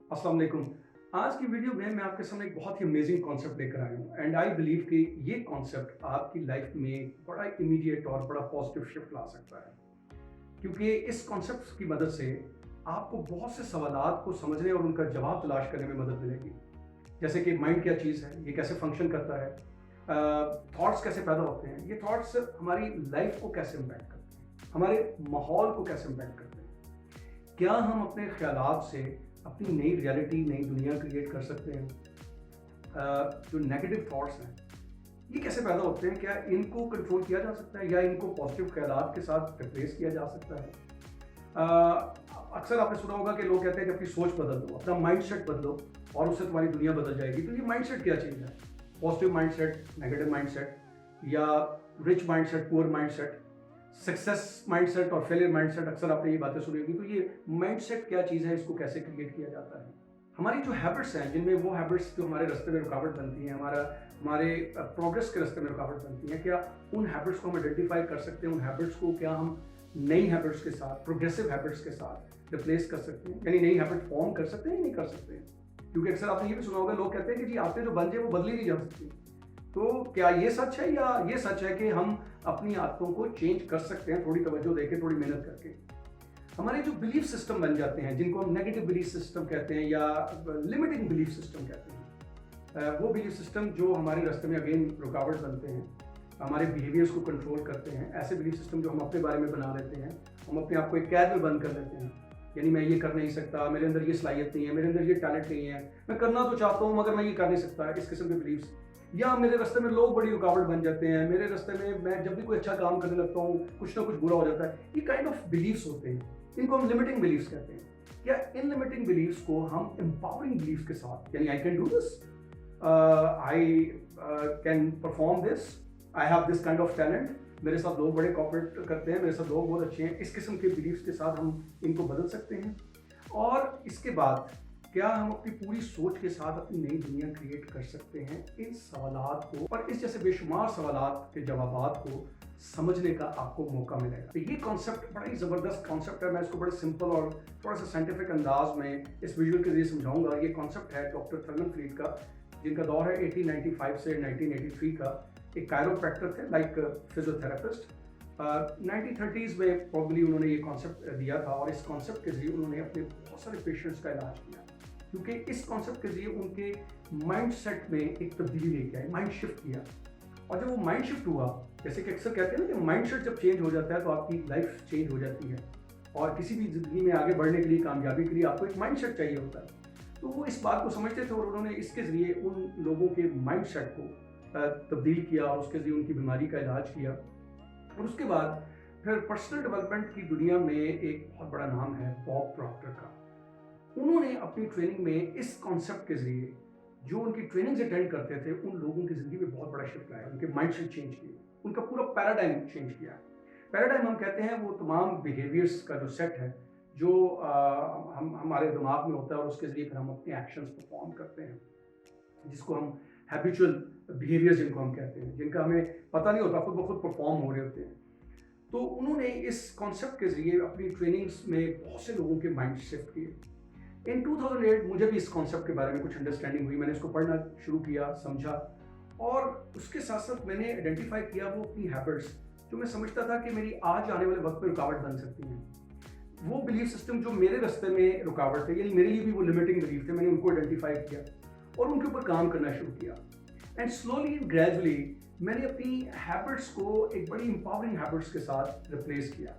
अस्सलाम वालेकुम। आज की वीडियो में मैं आपके सामने एक बहुत ही अमेजिंग कॉन्सेप्ट लेकर आया हूँ एंड आई बिलीव कि ये कॉन्सेप्ट आपकी लाइफ में बड़ा इमीडिएट और बड़ा पॉजिटिव शिफ्ट ला सकता है, क्योंकि इस कॉन्सेप्ट की मदद से आपको बहुत से सवालात को समझने और उनका जवाब तलाश करने में मदद मिलेगी। जैसे कि माइंड क्या चीज़ है, ये कैसे फंक्शन करता है, थॉट्स कैसे पैदा होते हैं, ये थॉट्स हमारी लाइफ को कैसे इम्पैक्ट करते हैं, हमारे माहौल को कैसे इम्पैक्ट करते हैं, क्या हम अपने ख्यालात से अपनी नई रियलिटी, नई दुनिया क्रिएट कर सकते हैं। जो नेगेटिव थॉट्स हैं ये कैसे पैदा होते हैं, क्या इनको कंट्रोल किया जा सकता है या इनको पॉजिटिव ख्यालात के साथ रिप्लेस किया जा सकता है। अक्सर आपने सुना होगा कि लोग कहते हैं कि अपनी सोच बदल दो, अपना माइंडसेट बदलो और उससे तुम्हारी दुनिया बदल जाएगी। तो ये माइंडसेट क्या चीज़ है? पॉजिटिव माइंडसेट, नेगेटिव माइंडसेट, या rich mindset, poor mindset, success mindset और फेलियर माइंडसेट। अक्सर आपने ये बातें सुनी होगी। तो ये माइंडसेट क्या चीज़ है, इसको कैसे क्रिएट किया जाता है? हमारी जो हैबिट्स हैं, जिनमें वो हैबिट्स जो हमारे रास्ते में रुकावट बनती हैं, हमारे प्रोग्रेस के रास्ते में रुकावट बनती हैं, क्या उन हैबिट्स को हम आइडेंटिफाई कर सकते हैं? उन हैबिट्स को क्या हम नई हैबिट्स के साथ, प्रोग्रेसिव हैबिट्स के साथ रिप्लेस कर सकते हैं, यानी नई हैबिट फॉर्म कर सकते हैं या नहीं कर सकते हैं? क्योंकि अक्सर आपने ये भी सुना होगा, लोग कहते हैं कि जी आदतें जो बन जाए वो बदली नहीं जा सकती। तो क्या ये सच है, या ये सच है कि हम अपनी आदतों को चेंज कर सकते हैं थोड़ी तवज्जो देके, थोड़ी मेहनत करके? हमारे जो बिलीफ सिस्टम बन जाते हैं, जिनको हम नेगेटिव बिलीफ सिस्टम कहते हैं या लिमिटिंग बिलीफ सिस्टम कहते हैं, वो बिलीफ सिस्टम जो हमारे रास्ते में अगेन रुकावट बनते हैं, हमारे बिहेवियर्स को कंट्रोल करते हैं। ऐसे बिलीफ सिस्टम जो हम अपने बारे में बना लेते हैं, हम अपने आप को एक कैद में बंद कर लेते हैं, यानी मैं ये कर नहीं सकता, मेरे अंदर ये सलाहियत नहीं है, मेरे अंदर ये टैलेंट नहीं है, मैं करना तो चाहता हूँ मगर मैं ये कर नहीं सकता, इस किस्म के बिलीव्स। या मेरे रास्ते में लोग बड़ी रुकावट बन जाते हैं, मेरे रास्ते में मैं जब भी कोई अच्छा काम करने लगता हूँ कुछ ना कुछ बुरा हो जाता है। ये काइंड ऑफ बिलीव्स होते हैं, इनको हम लिमिटिंग बिलीव्स कहते हैं। क्या इन लिमिटिंग बिलीव्स को हम एम्पावरिंग बिलीव्स के साथ, यानी I can do this, I can perform this, I have this kind of talent, मेरे साथ लोग बड़े कॉपरेट करते हैं, मेरे साथ लोग बहुत अच्छे हैं, इस किस्म के बिलीव्स के साथ हम इनको बदल सकते हैं। और इसके बाद क्या हम अपनी पूरी सोच के साथ अपनी नई दुनिया क्रिएट कर सकते हैं? इन सवालात को और इस जैसे बेशुमार सवालात के जवाबात को समझने का आपको मौका मिलेगा। तो ये कॉन्सेप्ट बड़ा ही ज़बरदस्त कॉन्सेप्ट है। मैं इसको बड़े सिंपल और थोड़ा सा साइंटिफिक अंदाज में इस विजुअल के जरिए समझाऊंगा। ये कॉन्सेप्ट है डॉक्टर थर्मन फ्रीड का, जिनका दौर है 1895 से 1983 का। एक कायरोप्रैक्टर थे, लाइक फिजियोथेरेपिस्ट। 1930s में प्रॉब्ली उन्होंने ये कॉन्सेप्ट दिया था और इस कॉन्सेप्ट के जरिए उन्होंने अपने बहुत सारे पेशेंट्स का इलाज किया, क्योंकि इस कॉन्सेप्ट के जरिए उनके माइंड सेट में एक तब्दीली लेके आए, माइंड शिफ्ट किया। और जब वो माइंड शिफ्ट हुआ, जैसे कि अक्सर कहते हैं ना कि माइंड सेट जब चेंज हो जाता है तो आपकी लाइफ चेंज हो जाती है। और किसी भी ज़िंदगी में आगे बढ़ने के लिए, कामयाबी के लिए आपको एक माइंड सेट चाहिए होता है। तो वो इस बात को समझते थे और उन्होंने इसके ज़रिए उन लोगों के माइंड सेट को तब्दील किया और उसके ज़रिए उनकी बीमारी का इलाज किया। और उसके बाद फिर पर्सनल डेवलपमेंट की दुनिया में एक बहुत बड़ा नाम है बॉब प्रॉक्टर का। उन्होंने अपनी ट्रेनिंग में इस कॉन्सेप्ट के जरिए जो उनकी ट्रेनिंग्स अटेंड करते थे उन लोगों की ज़िंदगी में बहुत बड़ा शिफ्ट लाया, उनके माइंडसेट चेंज किए, उनका पूरा पैराडाइम चेंज किया। पैराडाइम हम कहते हैं वो तमाम बिहेवियर्स का जो सेट है जो हम हमारे दिमाग में होता है और उसके जरिए फिर हम अपने एक्शंस परफॉर्म करते हैं, जिसको हम हैबिचुअल बिहेवियर्स जिनको हम कहते हैं, जिनका हमें पता नहीं होता, खुद ब खुद परफॉर्म हो रहे होते हैं। तो उन्होंने इस कॉन्सेप्ट के जरिए अपनी ट्रेनिंग्स में बहुत से लोगों के माइंड शिफ्ट किए। इन 2008 मुझे भी इस कॉन्सेप्ट के बारे में कुछ अंडरस्टैंडिंग हुई, मैंने इसको पढ़ना शुरू किया, समझा, और उसके साथ साथ मैंने आइडेंटिफाई किया वो अपनी हैबिट्स जो मैं समझता था कि मेरी आज आने वाले वक्त में रुकावट बन सकती हैं। वो बिलीफ सिस्टम जो मेरे रास्ते में रुकावट थे, यानी मेरे लिए भी वो लिमिटिंग बिलीफ थे, मैंने उनको आइडेंटिफाई किया और उनके ऊपर काम करना शुरू किया। एंड स्लोली एंड ग्रेजुअली मैंने अपनी हैबिट्स को एक बड़ी एम्पावरिंग हैबिट्स के साथ रिप्लेस किया।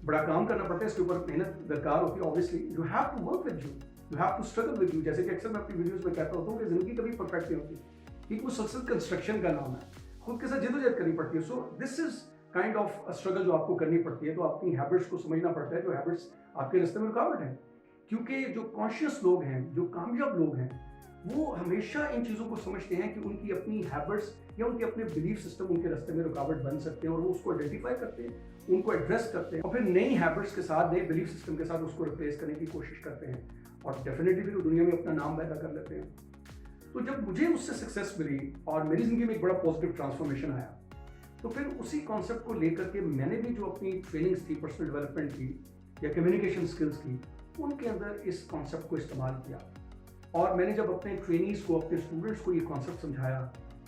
बड़ा काम करना पड़ता है, इसके ऊपर मेहनत दरकार होती है। Obviously you have to work with you have to struggle with you. जैसे कि अक्सर मैं अपनी वीडियोस में कहता होता हूँ कि जिंदगी कभी परफेक्ट नहीं होती, एक वो सक्सेस कंस्ट्रक्शन का नाम है, खुद के साथ जिद्दोजहद करनी पड़ती है। So this is kind of struggle जो आपको करनी पड़ती है। तो अपनी हैबिट्स को समझना पड़ता है, जो हैबिट्स आपके रास्ते में रुकावट है, क्योंकि जो कॉन्शियस लोग हैं, जो कामयाब लोग हैं, वो हमेशा इन चीज़ों को समझते हैं कि उनकी अपनी हैबिट्स या उनके अपने बिलीफ सिस्टम उनके रास्ते में रुकावट बन सकते हैं और वो उसको आइडेंटिफाई करते हैं, उनको एड्रेस करते हैं और फिर नई हैबिट्स के साथ, नए बिलीफ सिस्टम के साथ उसको रिप्लेस करने की कोशिश करते हैं और डेफिनेटली फिर दुनिया में अपना नाम पैदा कर लेते हैं। तो जब मुझे उससे सक्सेस मिली और मेरी ज़िंदगी में एक बड़ा पॉजिटिव ट्रांसफॉर्मेशन आया, तो फिर उसी कॉन्सेप्ट को लेकर के मैंने भी जो अपनी ट्रेनिंग्स थी, पर्सनल डेवलपमेंट की या कम्युनिकेशन स्किल्स की, उनके अंदर इस कॉन्सेप्ट को इस्तेमाल किया और मैंने जब अपने ट्रेनीज को, अपने स्टूडेंट्स को ये कॉन्सेप्ट समझाया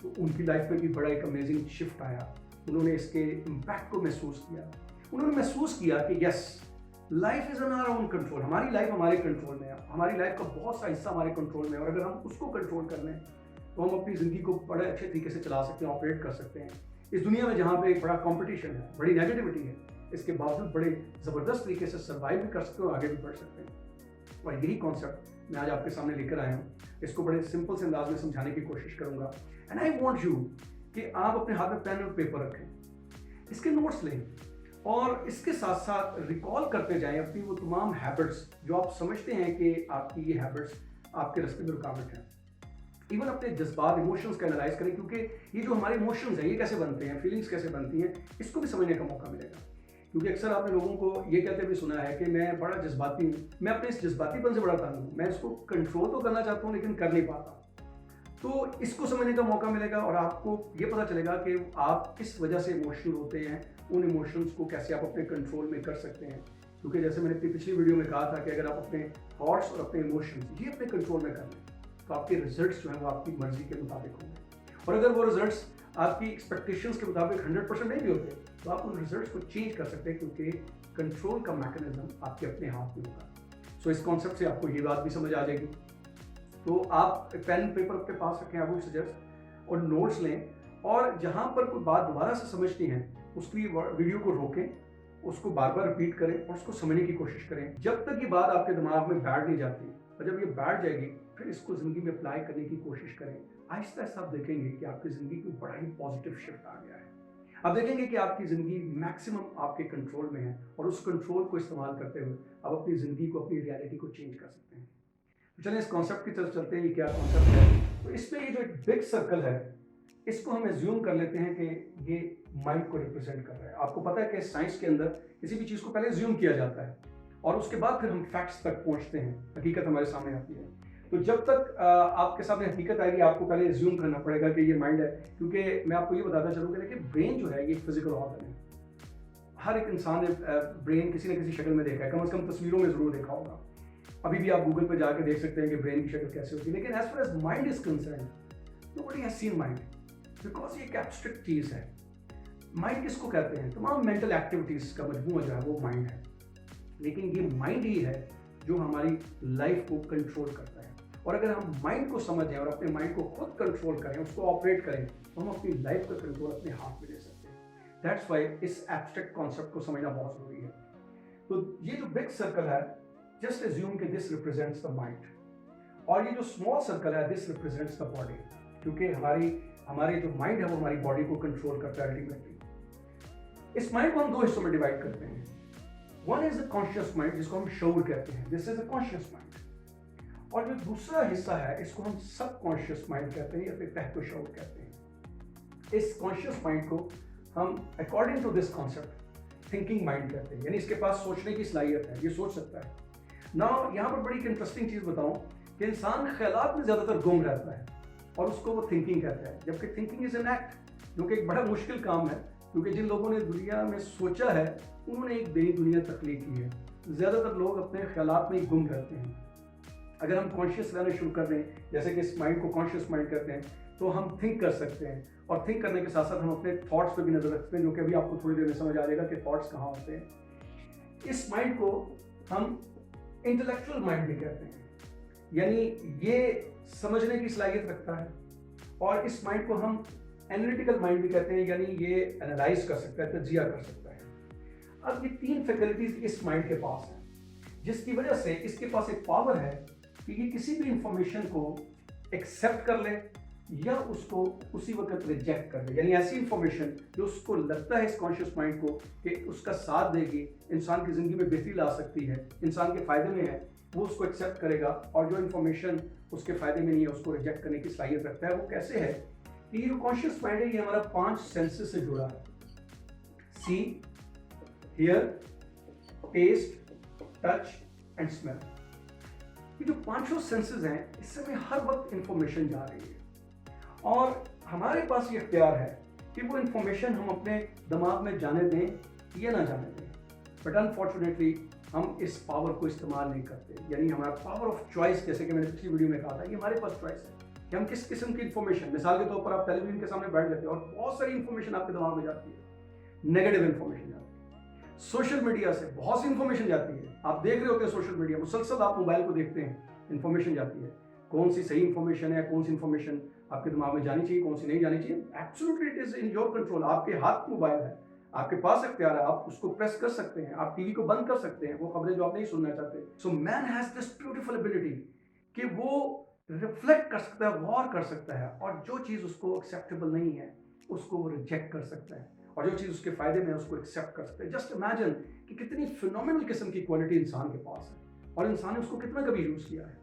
तो उनकी लाइफ में भी बड़ा एक अमेजिंग शिफ्ट आया। उन्होंने इसके इम्पैक्ट को महसूस किया। उन्होंने महसूस किया कि yes, life is in our own control. हमारी लाइफ हमारे कंट्रोल में है। हमारी लाइफ का बहुत सा हिस्सा हमारे कंट्रोल में है और अगर हम उसको कंट्रोल कर लें तो हम अपनी ज़िंदगी को बड़े अच्छे तरीके से चला सकते हैं, ऑपरेट कर सकते हैं। इस दुनिया में जहाँ पे एक बड़ा कंपटीशन है, बड़ी नेगेटिविटी है, इसके बावजूद बड़े ज़बरदस्त तरीके से सर्वाइव भी कर सकते हैं और आगे भी बढ़ सकते हैं। और यही कॉन्सेप्ट मैं आज आपके सामने लेकर आया हूँ। इसको बड़े सिंपल से अंदाज में समझाने की कोशिश करूँगा। एंड आई वॉन्ट यू कि आप अपने हाथ में पेन और पेपर रखें, इसके नोट्स लें और इसके साथ साथ रिकॉल करते जाएं अपनी वो तमाम हैबिट्स जो आप समझते हैं कि आपकी ये हैबिट्स आपके रास्ते में रुकावट है। इवन अपने जज्बात, इमोशंस का एनालाइज करें, क्योंकि ये जो हमारे इमोशंस हैं ये कैसे बनते हैं, फीलिंग्स कैसे बनती हैं, इसको भी समझने का मौका मिलेगा। क्योंकि अक्सर आपने लोगों को ये कहते हुए सुना है कि मैं बड़ा जज्बाती हूँ, मैं अपने इस जज्बातीपन से बड़ा तंग हूँ, मैं इसको कंट्रोल तो करना चाहता हूँ लेकिन कर नहीं पाता। तो इसको समझने का मौका मिलेगा और आपको ये पता चलेगा कि आप किस वजह से इमोशनल होते हैं, उन इमोशंस को कैसे आप अपने कंट्रोल में कर सकते हैं। क्योंकि जैसे मैंने अपनी पिछली वीडियो में कहा था कि अगर आप अपने थॉट्स और अपने इमोशंस ये अपने कंट्रोल में कर लें तो आपके रिजल्ट्स जो हैं वो आपकी मर्जी के मुताबिक होंगे। और अगर वो रिजल्ट्स आपकी एक्सपेक्टेशंस के मुताबिक 100% नहीं भी होते तो आप उन रिजल्ट्स को चेंज कर सकते हैं, क्योंकि कंट्रोल का मैकेनिज्म आपके अपने हाथ में होगा। सो इस कॉन्सेप्ट से आपको ये बात भी समझ आ जाएगी। तो आप पेन पेपर अपने पास रखें, आप वो सजेस्ट, और नोट्स लें और जहाँ पर कोई बात दोबारा से समझती हैं उसकी वीडियो को रोकें, उसको बार बार रिपीट करें और उसको समझने की कोशिश करें जब तक ये बात आपके दिमाग में बैठ नहीं जाती। और जब ये बैठ जाएगी फिर इसको ज़िंदगी में अप्लाई करने की कोशिश करें। आहिस्ता आहिस्ता आप देखेंगे कि आपकी ज़िंदगी में बड़ा ही पॉजिटिव शिफ्ट आ गया है। आप देखेंगे कि आपकी ज़िंदगी मैक्सिमम आपके कंट्रोल में है और उस कंट्रोल को इस्तेमाल करते हुए आप अपनी ज़िंदगी को, अपनी रियलिटी को चेंज कर सकते हैं। तो चलिए इस कॉन्सेप्ट की तरफ चलते हैं। ये क्या कॉन्सेप्ट है? तो इसमें ये जो एक बिग सर्कल है इसको हम एज्यूम कर लेते हैं कि ये माइंड को रिप्रेजेंट कर रहा है। आपको पता है कि साइंस के अंदर किसी भी चीज़ को पहले एज्यूम किया जाता है और उसके बाद फिर हम फैक्ट्स तक पहुंचते हैं, हकीकत हमारे सामने आती है। तो जब तक आपके सामने हकीकत आएगी आपको पहले एज्यूम करना पड़ेगा कि ये माइंड है। क्योंकि मैं आपको ये बताता चलूँगा कि ब्रेन जो है ये फिजिकल ऑर्गन है। हर एक इंसान ने ब्रेन किसी न किसी शक्ल में देखा है, कम से कम तस्वीरों में ज़रूर देखा होगा। अभी भी आप गूगल पर जाकर देख सकते हैं कि ब्रेन की शक्ल कैसे होती है। लेकिन as far as mind is concern, nobody has seen mind, because ये एक एब्स्ट्रैक्ट चीज़ है। माइंड किसको कहते हैं? तमाम मेंटल एक्टिविटीज़ का मजमूआ जो है वो माइंड है। लेकिन ये माइंड ही है जो हमारी लाइफ को कंट्रोल करता है। और अगर हम माइंड को समझें और अपने माइंड को खुद कंट्रोल करें, उसको ऑपरेट करें, तो हम अपनी लाइफ का कंट्रोल अपने हाथ में ले सकते हैं। दैट्स वाई इस एब्स्ट्रैक्ट कॉन्सेप्ट को समझना बहुत ज़रूरी है। तो ये जो बिग सर्कल है, जस्ट एज्यूम कि दिस रिप्रेजेंट्स द माइंड, और ये जो स्मॉल सर्कल है दिस रिप्रेजेंट्स द बॉडी। क्योंकि हमारे जो माइंड है वो हमारी बॉडी को कंट्रोल करता है अल्टीमेटली। इस माइंड को हम दो हिस्सों में डिवाइड करते हैं। One is the conscious mind, जिसको हम शऊर कहते हैं, this is a conscious mind. और जो दूसरा हिस्सा है इसको हम सब कॉन्शियस माइंड कहते हैं या फिर तहत शऊर कहते हैं। इस कॉन्शियस माइंड को हम according to this concept thinking mind कहते हैं, यानी इसके पास सोचने की सलाहियत है, ये सोच सकता है। नाउ यहाँ पर बड़ी इंटरेस्टिंग चीज़ बताऊँ कि इंसान ख्यालात में ज़्यादातर गुम रहता है और उसको वो थिंकिंग कहता है, जबकि थिंकिंग इज एन एक्ट, जो कि एक बड़ा मुश्किल काम है। क्योंकि जिन लोगों ने दुनिया में सोचा है उन्होंने एक नई दुनिया तख्लीक की है। ज़्यादातर लोग अपने ख्यालात में ही गुम रहते हैं। अगर हम कॉन्शियस रहना शुरू कर दें, जैसे कि इस माइंड को कॉन्शियस माइंड कहते हैं, तो हम थिंक कर सकते हैं। और थिंक करने के साथ साथ हम अपने थॉट्स पे भी नजर रखते हैं, जो कि अभी आपको थोड़ी देर में समझ आ जाएगा कि थॉट्स कहाँ होते हैं। इस माइंड को हम इंटेलेक्चुअल माइंड भी कहते हैं, यानी ये समझने की सलाहियत रखता है। और इस माइंड को हम एनालिटिकल माइंड भी कहते हैं, यानी ये एनालाइज कर सकता है, तजिया कर सकता है। अब ये तीन फैकल्टीज इस माइंड के पास है, जिसकी वजह से इसके पास एक पावर है कि ये किसी भी इंफॉर्मेशन को एक्सेप्ट कर ले या उसको उसी वक्त रिजेक्ट कर दे। यानी ऐसी इंफॉर्मेशन जो उसको लगता है इस कॉन्शियस माइंड को कि उसका साथ देगी, इंसान की ज़िंदगी में बेहतरी ला सकती है, इंसान के फ़ायदे में है, वो उसको एक्सेप्ट करेगा। और जो इंफॉर्मेशन उसके फ़ायदे में नहीं है उसको रिजेक्ट करने की सलाहियत रखता है। वो कैसे है कि ये जो कॉन्शियस माइंड है ये हमारा 5 सेंसेस से जुड़ा है। See, hear, taste, touch and smell. ये जो 5 सेंसेस हैं इससे हमें हर वक्त इंफॉर्मेशन जा रही है और हमारे पास ये इख्तियार है कि वो इंफॉर्मेशन हम अपने दिमाग में जाने दें या ना जाने दें। बट अनफॉर्चुनेटली हम इस पावर को इस्तेमाल नहीं करते। यानी हमारा पावर ऑफ चॉइस, जैसे कि मैंने पिछली वीडियो में कहा था, ये हमारे पास चॉइस है कि हम किस किस्म की इन्फॉर्मेशन, मिसाल के तौर पर आप टेलीविजन के सामने बैठ जाते हो और बहुत सारी इन्फॉर्मेशन आपके दिमाग में जाती है, नेगेटिव इन्फॉर्मेशन जाती है। सोशल मीडिया से बहुत सी इन्फॉर्मेशन जाती है, आप देख रहे होते हैं सोशल मीडिया, मुसलसल आप मोबाइल को देखते हैं, इन्फॉर्मेशन जाती है। कौन सी सही इन्फॉर्मेशन है, कौन सी इन्फॉर्मेशन आपके दिमाग में जानी चाहिए, कौन सी नहीं जानी चाहिए, absolutely it is in your control. आपके हाथ मोबाइल है, आपके पास इख्तियार है, आप उसको प्रेस कर सकते हैं, आप टीवी को बंद कर सकते हैं वो खबरें जो आप नहीं सुनना चाहते। So man has this beautiful ability कि वो रिफ्लेक्ट कर सकता है, गौर कर सकता है, और जो चीज़ उसको एक्सेप्टेबल नहीं है उसको वो रिजेक्ट कर सकता है, और जो चीज़ उसके फायदे में है उसको एक्सेप्ट कर सकता है। जस्ट इमेजिन कि कितनी फिनोमिनल किस्म की क्वालिटी इंसान के पास है, और इंसान ने उसको कितना कभी यूज़ किया है।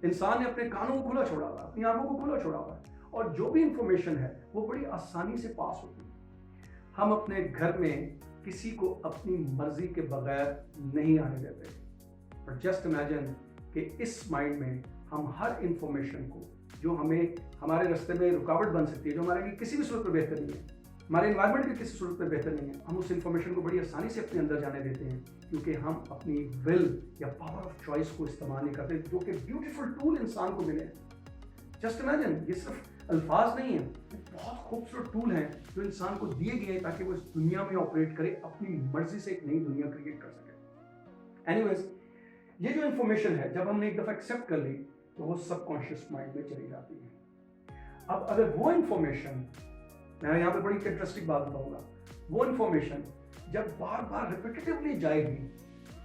इंसान ने अपने कानों को खुला छोड़ा हुआ है, अपनी आंखों को खुला छोड़ा हुआ है, और जो भी इंफॉर्मेशन है वो बड़ी आसानी से पास होती है। हम अपने घर में किसी को अपनी मर्जी के बगैर नहीं आने देते, पर जस्ट इमेजिन कि इस माइंड में हम हर इंफॉर्मेशन को जो हमें हमारे रास्ते में रुकावट बन सकती है, जो हमारे लिए किसी भी सूरत पर बेहतर नहीं है, हमारे इन्वायरमेंट की किसी सूरत पर बेहतर नहीं है, हम उस इंफॉर्मेशन को बड़ी आसानी से अपने अंदर जाने देते हैं, क्योंकि हम अपनी विल या पावर ऑफ चॉइस को इस्तेमाल नहीं करते, जो कि ब्यूटीफुल टूल इंसान को मिले। जस्ट इमेजिन, ये सिर्फ अल्फाज नहीं है, बहुत खूबसूरत टूल हैं जो इंसान को दिए गए हैं ताकि वो इस दुनिया में ऑपरेट करे, अपनी मर्जी से एक नई दुनिया क्रिएट कर सके। एनीवेज, ये जो इंफॉर्मेशन है जब हमने एक दफा एक्सेप्ट कर ली तो वो सबकॉन्शियस माइंड में चली जाती है। अब अगर वो इंफॉर्मेशन, मैं यहाँ पे बड़ी इंटरेस्टिंग बात बताऊंगा, वो इंफॉर्मेशन जब बार बार रिपीटेटिवली जाएगी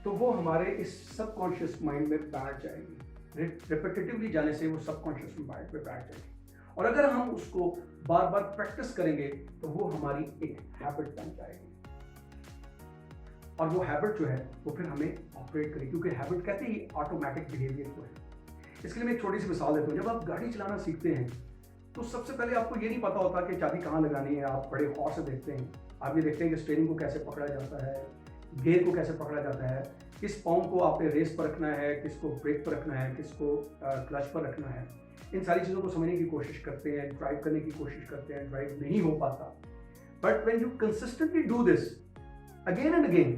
तो वो हमारे इस सबकॉन्शियस माइंड में बैठ जाएगी। रिपीटेटिवली जाने से वो सबकॉन्शियस माइंड में बैठ जाएगी, और अगर हम उसको बार बार प्रैक्टिस करेंगे तो वो हमारी एक हैबिट बन जाएगी, और वो हैबिट जो है वो फिर हमें ऑपरेट करेगी, क्योंकि हैबिट कहते ही ऑटोमेटिक बिहेवियर को है। इसके लिए मैं एक छोटी सी मिसाल देता हूँ। जब आप गाड़ी चलाना सीखते हैं तो सबसे पहले आपको ये नहीं पता होता कि चाबी कहाँ लगानी है, आप बड़े गौर से देखते हैं, आप ये देखते हैं कि स्टीयरिंग को कैसे पकड़ा जाता है, गियर को कैसे पकड़ा जाता है, किस पाँव को आपने रेस पर रखना है, किसको ब्रेक पर रखना है, किसको क्लच पर रखना है। इन सारी चीज़ों को समझने की कोशिश करते हैं, ड्राइव करने की कोशिश करते हैं, ड्राइव नहीं हो पाता। But when you consistently do this again and again,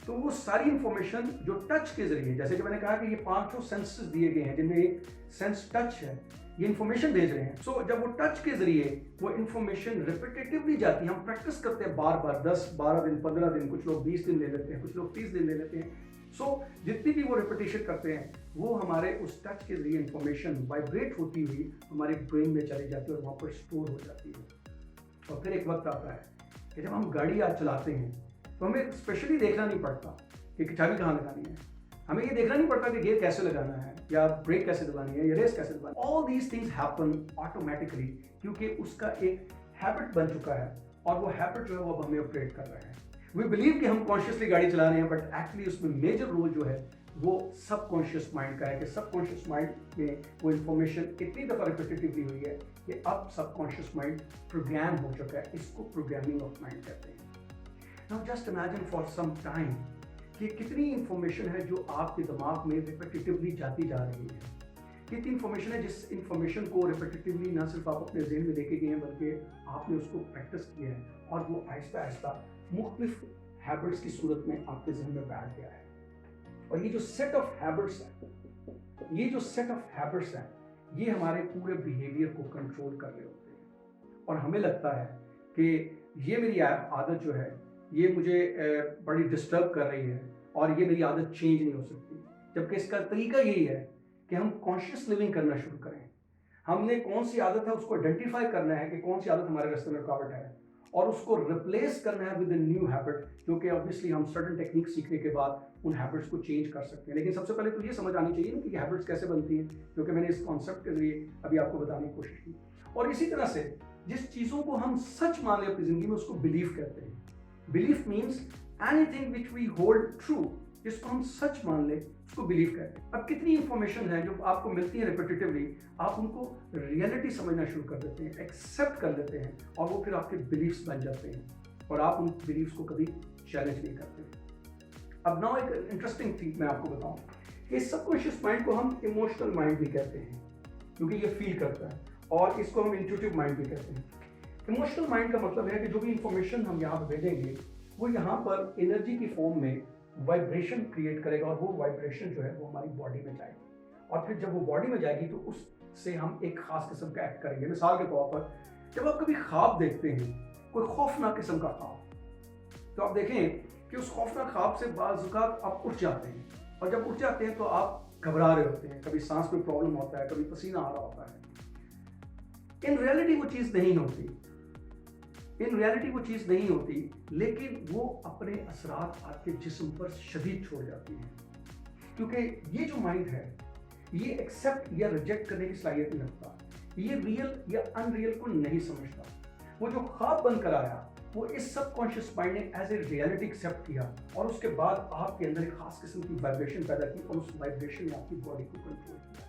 तो वो सारी इंफॉर्मेशन जो टच के जरिए, जैसे कि मैंने कहा कि ये 5 सेंसेस दिए गए हैं जिनमें एक सेंस टच है, ये इंफॉर्मेशन भेज रहे हैं। सो जब वो टच के जरिए वो इंफॉर्मेशन रिपीटेटिवली जाती है, हम प्रैक्टिस करते हैं बार बार, 10, 12 दिन, 15 दिन, कुछ लोग 20 दिन ले लेते हैं, कुछ लोग 30 दिन ले लेते हैं। सो जितनी भी वो रिपीटेशन करते हैं वो हमारे उस टच के जरिए इंफॉर्मेशन वाइब्रेट होती हुई हमारे ब्रेन में चली जाती है और वहाँ पर स्टोर हो जाती है। और फिर एक वक्त आता है कि जब हम गाड़ी आज चलाते हैं तो हमें स्पेशली देखना नहीं पड़ता कि चाबी कहाँ लगानी है, हमें ये देखना नहीं पड़ता कि गियर कैसे लगाना है, या ब्रेक कैसे दबानी है, या रेस कैसे दबानी है। All these things happen automatically, क्योंकि उसका एक हैबिट बन चुका है, और वो हैबिट जो है वो अब हमें ऑपरेट कर रहा है। वी बिलीव कि हम कॉन्शियसली गाड़ी चला रहे हैं, बट एक्चुअली उसमें मेजर रोल जो है वो सबकॉन्शियस माइंड का है, कि सबकॉन्शियस माइंड में वो इंफॉर्मेशन इतनी दफ़ा रिपीटेटिवली हुई है कि अब सबकॉन्शियस माइंड प्रोग्राम हो चुका है। इसको प्रोग्रामिंग ऑफ माइंड कहते हैं। Now just imagine for some time कि कितनी इंफॉर्मेशन है जो आपके दिमाग में रिपीटेटिवली जाती जा रही है, कितनी इंफॉर्मेशन है जिस इंफॉर्मेशन को रिपीटेटिवली ना सिर्फ आप अपने जहन में लेके गए हैं बल्कि आपने उसको प्रैक्टिस किया है, और वो आहिस्ता आहिस्ता मुख्तलिफ हैबिट्स की सूरत में आपके जहन में बैठ गया है। और ये जो सेट ऑफ हैबिट्स हैं, ये हमारे पूरे बिहेवियर को कंट्रोल कर रहे होते हैं, और हमें लगता है कि ये मेरी आदत जो है ये मुझे बड़ी डिस्टर्ब कर रही है और ये मेरी आदत चेंज नहीं हो सकती, जबकि इसका तरीका यही है कि हम कॉन्शियस लिविंग करना शुरू करें। हमने कौन सी आदत है उसको आइडेंटिफाई करना है कि कौन सी आदत हमारे रास्ते में रुकावट है, और उसको रिप्लेस करना है विद अ न्यू हैबिट, जो कि ऑब्वियसली हम सर्टेन टेक्निक सीखने के बाद उन हैबिट्स को चेंज कर सकते हैं। लेकिन सबसे पहले तो ये समझ आनी चाहिए ना कि हैबिट्स कैसे बनती हैं, जो कि मैंने इस कॉन्सेप्ट के जरिए अभी आपको बताने की कोशिश की। और इसी तरह से जिस चीज़ों को हम सच मान लें अपनी ज़िंदगी में उसको बिलीफ कहते हैं। Belief means anything which we hold true, जिसको हम सच मान लें उसको बिलीव कहते हैं। अब कितनी इंफॉर्मेशन है जो आपको मिलती है रिपीटेटिवली, आप उनको रियलिटी समझना शुरू कर देते हैं, एक्सेप्ट कर लेते हैं, और वो फिर आपके बिलीफ्स बन जाते हैं, और आप उन बिलीफ्स को कभी चैलेंज नहीं करते। अब नाउ एक इंटरेस्टिंग चीज मैं आपको बताऊं कि सबकॉन्शियस माइंड को हम इमोशनल माइंड भी कहते हैं, क्योंकि ये फील करता है, और इसको हम इंट्यूटिव माइंड भी कहते हैं। इमोशनल माइंड का मतलब है कि जो भी इंफॉर्मेशन हम यहाँ पर भेजेंगे वो यहाँ पर एनर्जी की फॉर्म में वाइब्रेशन क्रिएट करेगा और वो वाइब्रेशन जो है वो हमारी बॉडी में जाएगी और फिर जब वो बॉडी में जाएगी तो उससे हम एक खास किस्म का एक्ट करेंगे। मिसाल के तौर पर जब आप कभी ख्वाब देखते हैं, कोई खौफनाक किस्म का ख्वाब, तो आप देखें कि उस खौफनाक ख्वाब से बाज़ औक़ात आप उठ जाते हैं और जब उठ जाते हैं तो आप घबरा रहे होते हैं, कभी सांस में प्रॉब्लम होता है, कभी पसीना आ रहा होता है। इन रियलिटी वो चीज़ नहीं होती, इन रियलिटी वो चीज़ नहीं होती, लेकिन वो अपने असरात आपके जिस्म पर शदीद छोड़ जाती है, क्योंकि ये जो माइंड है ये एक्सेप्ट या रिजेक्ट करने की सलाहियत नहीं रखता, ये रियल या अनरियल को नहीं समझता। वो जो ख्वाब बनकर आया वो इस सबकॉन्शियस माइंड ने एज ए रियलिटी एक्सेप्ट किया और उसके बाद आपके अंदर एक खास किस्म की वाइब्रेशन पैदा की और उस वाइब्रेशन ने आपकी बॉडी को कंट्रोल किया।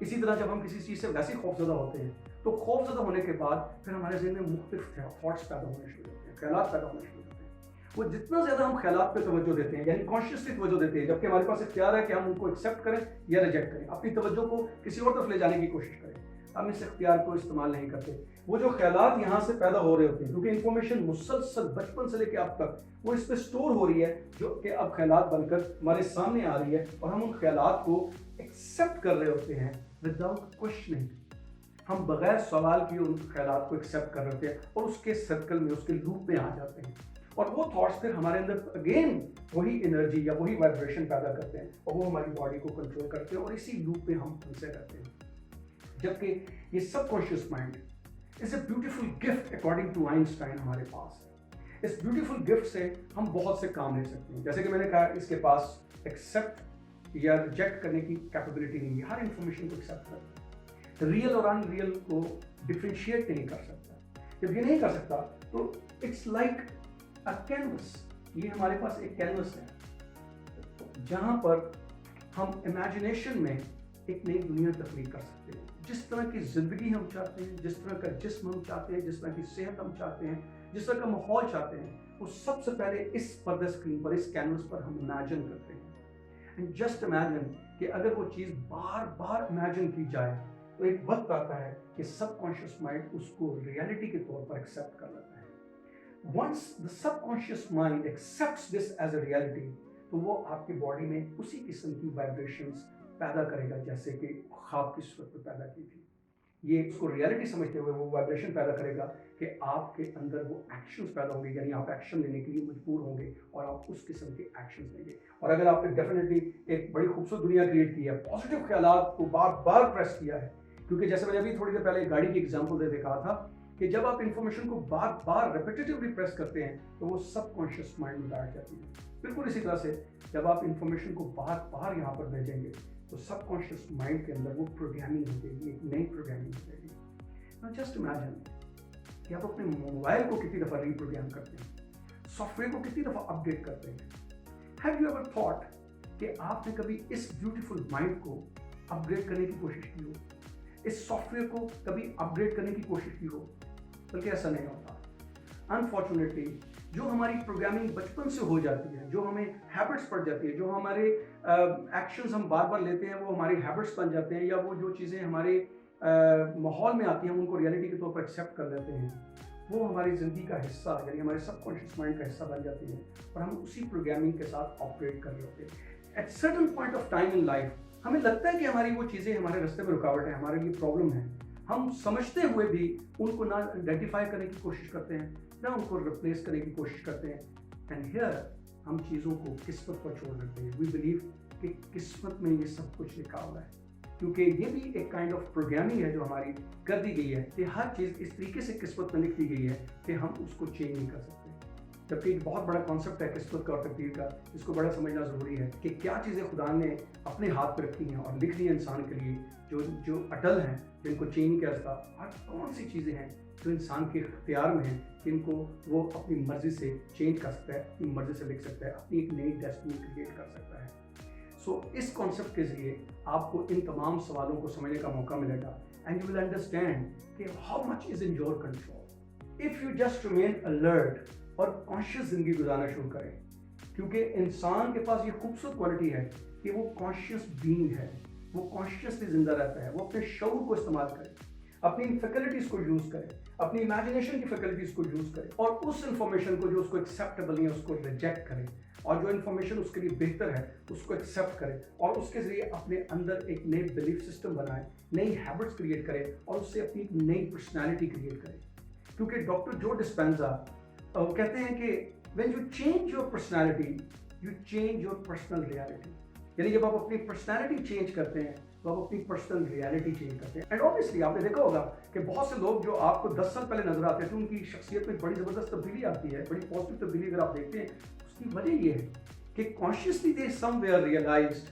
इसी तरह जब हम किसी चीज़ से वैसे खौफजदा होते हैं तो खौफजदा होने के बाद फिर हमारे ज़हन में मुख्तलिफ थॉट्स पैदा होने शुरू होते हैं, ख्यालात पैदा होने शुरू होते हैं। वो जितना ज़्यादा हम ख्यालात पे तवज्जो देते हैं, यानी कॉन्शियसली तवज्जो देते हैं, जबकि हमारे पास इख्तियार है कि हम उनको एक्सेप्ट करें या रिजेक्ट करें, अपनी तवज्जो को किसी और तरफ ले जाने की कोशिश करें, हम इस इख्तियार को इस्तेमाल नहीं करते। वो जो ख्यालात यहाँ से पैदा हो रहे होते हैं, क्योंकि इंफॉर्मेशन मुसलसल बचपन से लेकर अब तक वो इस पर स्टोर हो रही है, जो कि अब ख्यालात बनकर हमारे सामने आ रही है और हम उन ख्यालात को एक्सेप्ट कर रहे होते हैं विदाउट क्वेश्चनिंग। हम बगैर सवाल किए उन ख्यालात को एक्सेप्ट कर रहे होते हैं और उसके सर्कल में, उसके लूप में आ जाते हैं और वो थॉट्स फिर हमारे अंदर अगेन वही एनर्जी या वही वाइब्रेशन पैदा करते हैं और वो हमारी बॉडी को कंट्रोल करते हैं और इसी लूप में हम फंसे रहते हैं। जबकि ये subconscious mind is a beautiful gift according to Einstein हमारे पास है। इस ब्यूटीफुल गिफ्ट से हम बहुत से काम ले सकते हैं। जैसे कि मैंने कहा, इसके पास एक्सेप्ट या रिजेक्ट करने की कैपेबिलिटी नहीं है, हर इंफॉर्मेशन को एक्सेप्ट करता है, रियल और अनरियल को डिफ्रेंशिएट नहीं कर सकता। जब ये नहीं कर सकता तो इट्स लाइक अ कैनवस, ये हमारे पास एक कैनवस है जहाँ पर हम इमेजिनेशन में एक नई दुनिया तख्लीक कर सकते हैं। जिस तरह की ज़िंदगी हम चाहते हैं, जिस तरह का जिस्म हम चाहते हैं, जिस तरह की सेहत हम चाहते हैं, जिस तरह का माहौल चाहते हैं, वो सबसे पहले इस पर्दा स्क्रीन पर, इस कैनवस पर हम इमेजिन करते हैं। एंड जस्ट इमेजिन कि अगर वो चीज़ बार बार इमेजिन की जाए तो एक वक्त आता है कि सबकॉन्शियस माइंड उसको रियलिटी के तौर पर एक्सेप्ट कर लेता है। Once the subconscious mind accepts this as a reality, तो वो आपकी बॉडी में उसी किस्म की वाइब्रेशंस पैदा करेगा जैसे कि ख्वाब की सूरत में पैदा की थी। ये उसको रियलिटी समझते हुए वो वाइब्रेशन पैदा करेगा कि आपके अंदर वो एक्शंस पैदा होंगे, यानी आप एक्शन लेने के लिए मजबूर होंगे और आप उस किस्म के एक्शंस लेंगे। और अगर आपने डेफिनेटली एक बड़ी खूबसूरत दुनिया क्रिएट की है, पॉजिटिव ख्यालात को बार बार प्रेस किया है, क्योंकि जैसे मैंने अभी थोड़ी देर पहले गाड़ी की एग्जाम्पल देते कहा था कि जब आप इंफॉर्मेशन को बार बार रिपीटेटिवली प्रेस करते हैं तो वो सबकॉन्शियस माइंड में बैठ जाती है। बिल्कुल इसी तरह से जब आप इंफॉर्मेशन को बार बार यहाँ पर भेजेंगे तो सबकॉन्शियस माइंड के अंदर वो प्रोग्रामिंग हो जाएगी, एक नई प्रोग्रामिंग हो जाएगी। नाउ जस्ट इमेजिन कि आप अपने मोबाइल को कितनी दफ़ा रीप्रोग्राम करते हैं, सॉफ्टवेयर को कितनी दफ़ा अपडेट करते हैं। हैव यू एवर थॉट कि आपने कभी इस ब्यूटीफुल माइंड को अपग्रेड करने की कोशिश की हो, इस सॉफ्टवेयर को कभी अपग्रेड करने की कोशिश की हो? बल्कि ऐसा नहीं होता। अनफॉर्चुनेटली जो हमारी प्रोग्रामिंग बचपन से हो जाती है, जो हमें हैबिट्स पड़ जाती है, जो हमारे एक्शंस हम बार बार लेते हैं वो हमारी हैबिट्स बन जाते हैं, या वो जो चीज़ें हमारे माहौल में आती हैं हम उनको रियलिटी के तौर पर एक्सेप्ट कर लेते हैं, वो हमारी ज़िंदगी का हिस्सा यानी हमारे सबकॉन्शियस माइंड का हिस्सा बन जाती है और हम उसी प्रोग्रामिंग के साथ ऑपरेट कर रहे होते हैं। At certain point of time in life हमें लगता है कि हमारी वो चीज़ें हमारे रास्ते में रुकावट है, हमारे लिए प्रॉब्लम है, हम समझते हुए भी उनको ना आइडेंटिफाई करने की कोशिश करते हैं, ना उनको रिप्लेस करने की कोशिश करते हैं। एंड हियर हम चीज़ों को किस्मत पर छोड़ देते हैं। वी बिलीव कि किस्मत में ये सब कुछ लिखा हुआ है, क्योंकि ये भी एक काइंड ऑफ प्रोग्रामिंग है जो हमारी कर दी गई है कि हर चीज़ इस तरीके से किस्मत में लिख दी गई है कि हम उसको चेंज नहीं कर सकते। जबकि एक बहुत बड़ा कॉन्सेप्ट है किस्मत का और तकदीर का, इसको बड़ा समझना ज़रूरी है कि क्या चीज़ें खुदा ने अपने हाथ पर रखी हैं और लिख दी हैं इंसान के लिए, जो अटल हैं, जिनको चेंज नहीं कर सकता, और कौन सी चीज़ें हैं जो इंसान के इख्तियार में हैं, जिनको वो अपनी मर्ज़ी से चेंज कर सकता है, अपनी मर्ज़ी से लिख सकता है, अपनी एक नई डेस्टिनी क्रिएट कर सकता है। सो इस कॉन्सेप्ट के ज़रिए आपको इन तमाम सवालों को समझने का मौका मिलेगा एंड यू विल अंडरस्टैंड कि how much is in your control if you just remain alert और कॉन्शियस ज़िंदगी गुजारना शुरू करें। क्योंकि इंसान के पास ये खूबसूरत क्वालिटी है कि वो कॉन्शियस बीइंग है, वो कॉन्शियसली ज़िंदा रहता है, वो अपने शऊर को इस्तेमाल करे। अपनी फैकल्टीज को यूज करें, अपनी इमेजिनेशन की फैकल्टीज को यूज करें और उस इंफॉर्मेशन को जो उसको एक्सेप्टेबल नहीं है उसको रिजेक्ट करें और जो इन्फॉर्मेशन उसके लिए बेहतर है उसको एक्सेप्ट करें और उसके जरिए अपने अंदर एक नई बिलीफ सिस्टम बनाएं, नई हैबिट्स क्रिएट करें और उससे अपनी एक नई पर्सनैलिटी क्रिएट करें। क्योंकि डॉक्टर जो डिस्पेंजा कहते हैं कि when you change your personality you change your personal reality, यानी जब आप अपनी पर्सनैलिटी चेंज करते हैं तो आप अपनी पर्सनल रियलिटी चेंज करते हैं। एंड ऑब्वियसली आपने देखा होगा कि बहुत से लोग जो आपको 10 साल पहले नजर आते थे उनकी शख्सियत में बड़ी ज़बरदस्त तब्दीली आती है, बड़ी पॉजिटिव तब्दीली अगर आप देखते हैं। उसकी वजह ये है कि कॉन्शियसली दे समवेयर रियलाइज्ड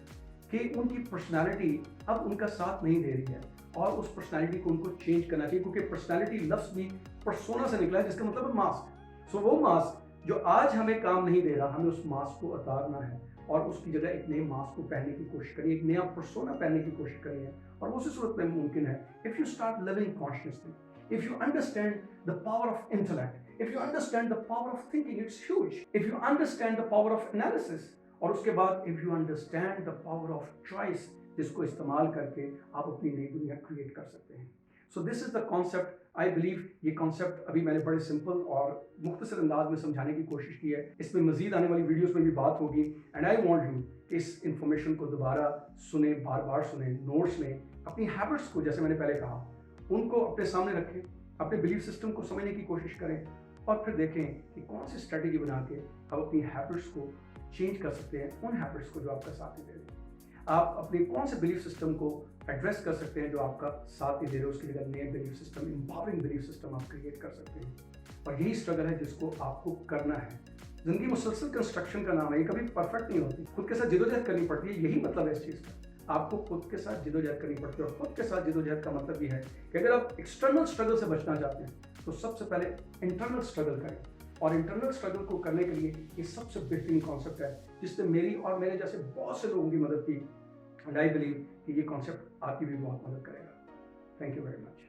कि उनकी पर्सनैलिटी अब उनका साथ नहीं दे रही है और उस पर्सनैलिटी को उनको चेंज करना चाहिए, क्योंकि पर्सनैलिटी लफ्ज़ भी पर्सोना से निकला है जिसका मतलब है मास्क। सो वो मास्क जो आज हमें काम नहीं दे रहा, हमें उस मास्क को उतारना है और उसकी जगह एक नए मास्क को पहनने की कोशिश करिए, एक नया पर्सोना पहनने की कोशिश करिए और उसी सूरत में मुमकिन है if you start living consciously, if you understand the power of intellect, if you understand the power of thinking, it's huge, if you understand the power of analysis और उसके बाद if you understand the power of choice, जिसको इस्तेमाल करके आप अपनी नई दुनिया क्रिएट कर सकते हैं। So this is the concept. I believe ये कॉन्सेप्ट अभी मैंने बड़े सिंपल और मुख्तसर अंदाज में समझाने की कोशिश की है। इसमें मजीद आने वाली वीडियोस में भी बात होगी एंड आई वांट यू कि इस इंफॉर्मेशन को दोबारा सुने, बार बार सुने, नोट्स लें, अपनी हैबिट्स को जैसे मैंने पहले कहा उनको अपने सामने रखें, अपने बिलीफ सिस्टम को समझने की कोशिश करें और फिर देखें कि कौन सी स्ट्रेटेजी बना के आप अपनी हैबिट्स को चेंज कर सकते हैं, उन हैबिट्स को जो आपका साथ नहीं दे रही। आप अपने कौन से बिलीफ सिस्टम को एड्रेस कर सकते हैं जो आपका साथ नहीं दे रहे, उसके लिए नए belief system, empowering belief system आप क्रिएट कर सकते हैं। और यही स्ट्रगल है जिसको आपको करना है। जिंदगी मुसलसल कंस्ट्रक्शन का नाम है, ये कभी परफेक्ट नहीं होती, खुद के साथ जिदोजहद करनी पड़ती है। यही मतलब है इस चीज़ का, आपको खुद के साथ जिदोजहद करनी पड़ती है। और खुद के साथ जिदोजहद का मतलब ये है कि अगर आप एक्सटर्नल स्ट्रगल से बचना चाहते हैं तो सबसे पहले इंटरनल स्ट्रगल करें और इंटरनल स्ट्रगल को करने के लिए ये सबसे बेहतरीन कॉन्सेप्ट है जिसने मेरी और मेरे जैसे बहुत से लोगों की मदद की एंड आई बिलीव कि ये कॉन्सेप्ट आपकी भी बहुत मदद करेगा। Thank you very much.